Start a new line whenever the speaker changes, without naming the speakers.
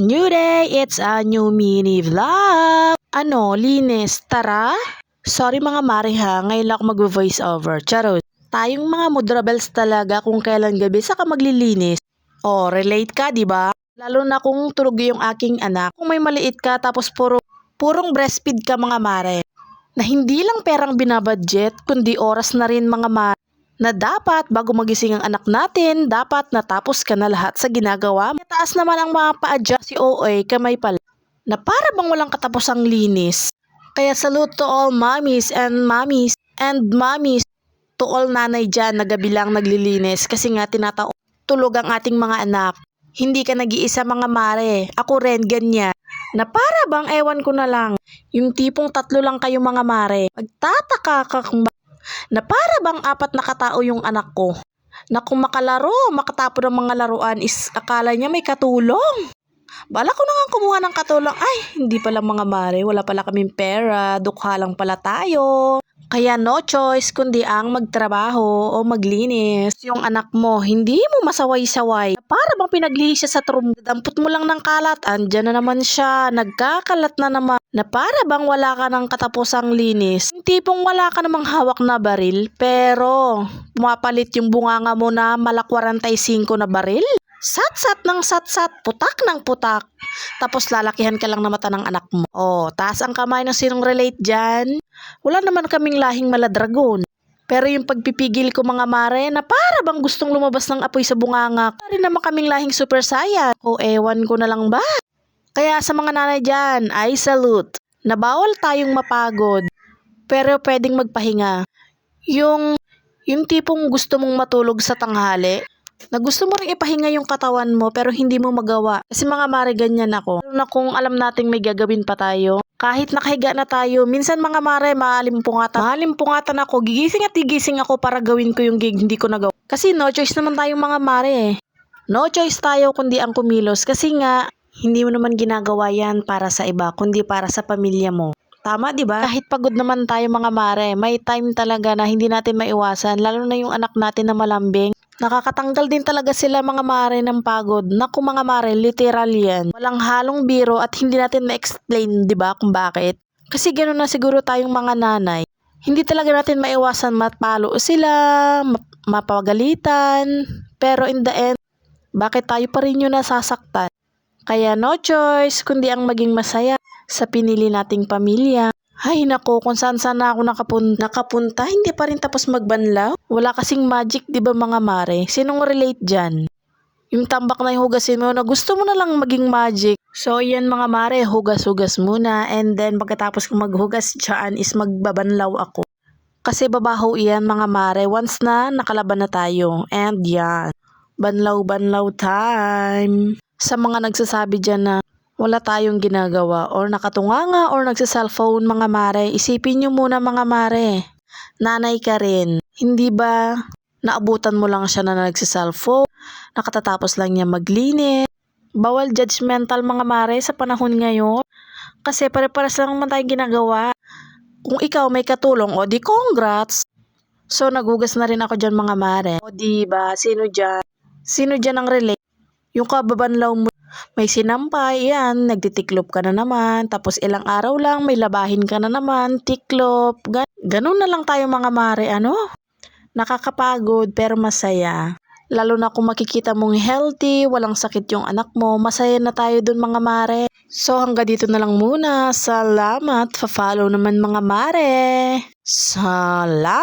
New day, it's a new mini vlog. Linis, tara? Sorry mga mare ha, ngayon lang ako mag-voice over. Charot. Tayong mga mood rebels talaga kung kailan gabi saka maglilinis. Relate ka, di ba? Lalo na kung tulog yung aking anak. Kung may maliit ka tapos purong breastfeed ka mga mare. Na hindi lang perang binabudget, kundi oras na rin mga mare. Na dapat bago magising ang anak natin, dapat natapos ka na lahat sa ginagawa. Taas naman ang mga pa-adjust si OA kamay pala. Na para bang walang katapusang linis. Kaya salute to all mommies and mommies to all nanay dyan na gabi lang naglilinis kasi nga tulog ang ating mga anak. Hindi ka nag-iisa mga mare. Ako rin ganyan. Na para bang ewan ko na lang. Yung tipong 3 lang kayo mga mare. Magtataka ka kung na para bang 4 na katao yung anak ko. Na kung makatapon ng mga laruan is akala niya may katulong. Bala ko na nga kumuha ng katulong. Ay, hindi pala mga mare. Wala pala kaming pera. Dukha lang pala tayo. Kaya no choice kundi ang magtrabaho o maglinis. Yung anak mo, hindi mo masaway-saway. Para bang pinaglihis siya sa trum. Dampot mo lang ng kalat. Andyan na naman siya. Nagkakalat na naman. Na para bang wala ka ng katapusang linis. Yung tipong wala ka namang hawak na baril. Pero, pumapalit yung bunganga mo na malak 45 na baril. Sat-sat ng sat-sat, putak ng putak. Tapos lalakihan ka lang na mata ng anak mo. Taas ang kamay ng sinong relate dyan. Wala naman kaming lahing maladragon. Pero yung pagpipigil ko mga mare na para bang gustong lumabas ng apoy sa bunganga. Wala rin naman kaming lahing super saiyan. Ewan ko na lang ba? Kaya sa mga nanay dyan, I salute. Na bawal tayong mapagod. Pero pwedeng magpahinga. Yung tipong gusto mong matulog sa tanghali. Na gusto mo rin ipahinga yung katawan mo pero hindi mo magawa. Kasi mga mare ganyan ako. Lalo na kung alam nating may gagawin pa tayo. Kahit nakahiga na tayo, minsan mga mare maalimpungatan ako. Gigising ako para gawin ko yung gig hindi ko nagawa. Kasi no choice naman tayong mga mare. No choice tayo kundi ang kumilos. Kasi nga, hindi mo naman ginagawa yan para sa iba, kundi para sa pamilya mo. Tama, di ba? Kahit pagod naman tayo mga mare, may time talaga na hindi natin maiwasan, lalo na yung anak natin na malambing. Nakakatanggal din talaga sila mga mare ng pagod. Naku mga mare, literal yan. Walang halong biro at hindi natin ma-explain, di ba, kung bakit. Kasi gano'n na siguro tayong mga nanay. Hindi talaga natin maiwasan mapalo sila, mapagalitan. Pero in the end, bakit tayo pa rin yung nasasaktan? Kaya no choice, kundi ang maging masaya sa pinili nating pamilya. Ay nako, kung saan na ako nakapunta, hindi pa rin tapos magbanlaw. Wala kasing magic, di ba mga mare? Sinong relate dyan? Yung tambak na yung hugasin mo na gusto mo na lang maging magic. So yan mga mare, hugas-hugas muna. And then pagkatapos kong maghugas dyan is magbabanlaw ako. Kasi babaho yan mga mare once na nakalaban na tayo. And yan, banlaw-banlaw time. Sa mga nagsasabi dyan na wala tayong ginagawa or nakatunganga or nagsa-cellphone mga mare, isipin nyo muna mga mare, nanay ka rin. Hindi ba naabutan mo lang siya na nagsa-cellphone, nakatatapos lang niya maglinis. Bawal judgmental mga mare sa panahon ngayon. Kasi pare-pares lang naman tayong ginagawa. Kung ikaw may katulong, di congrats. So nagugas na rin ako dyan mga mare. Di ba, sino dyan ang relate? Yung kababanlaw mo, may sinampay, yan, nagtitiklop ka na naman, tapos ilang araw lang, may labahin ka na naman, tiklop, ganun na lang tayo mga mare, Nakakapagod, pero masaya. Lalo na kung makikita mong healthy, walang sakit yung anak mo, masaya na tayo dun mga mare. So hanggang dito na lang muna, salamat, pa-follow naman mga mare. Salamat!